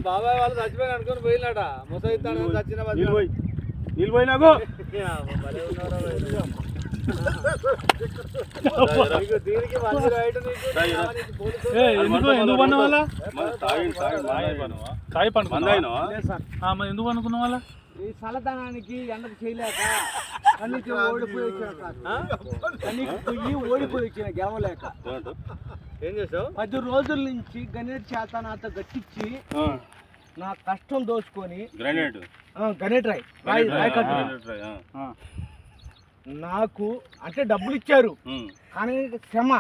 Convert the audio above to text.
బాబాయ్ వాళ్ళు చచ్చిపోయి అనుకుని పోయినాట ముసైతాను చచ్చిన నిలిపోయినాకు దీనికి ఎందుకు పన్న వాళ్ళ కాయ పండు ఎందుకు అనుకున్న వాళ్ళ ఈ చల్లదనానికి ఎండకు చేయలేక కన్నీకి ఓడిపోయి వచ్చిన కన్నీకి పొయ్యి ఓడిపోయి వచ్చిన గెలవలేక ఏం చేసావు 10 రోజుల నుంచి గణేట్ చేత నాతో గట్టించి నా కష్టం దోచుకొని గణేట్ రాయ్ నాకు అంటే డబ్బులు ఇచ్చారు కానీ శ్రమ